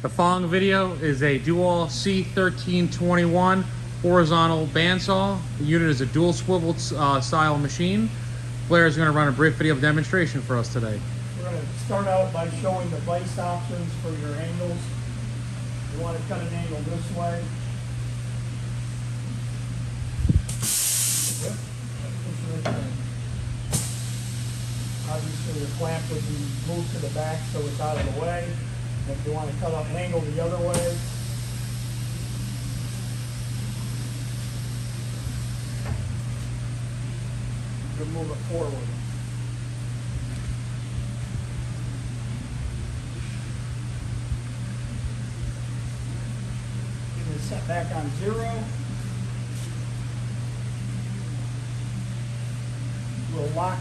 The following video is a DOALL C1321 horizontal bandsaw. The unit is a dual swivel style machine. Blair is going to run a brief video of demonstration for us today. We're going to start out by showing the vise options for your angles. You want to cut an angle this way. Yep. Obviously the clamp would be moved to the back so it's out of the way. If you want to cut an angle the other way, you move it forward. Get it set back on 0. We'll lock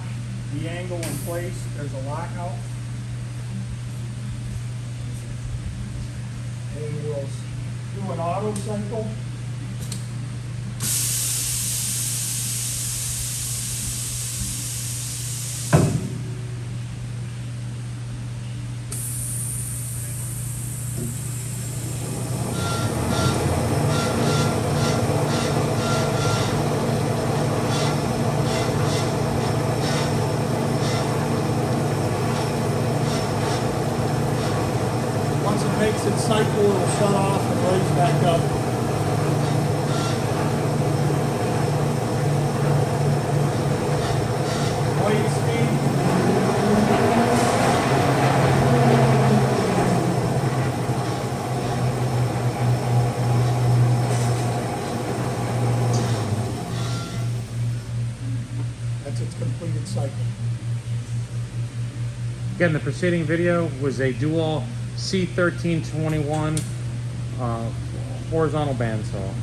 the angle in place. There's a lockout. And we'll do an auto cycle. Once it makes its cycle, it'll shut off and raise back up. Blade speed. That's its completed cycle. Again, the preceding video was a DOALL C1321 horizontal bandsaw.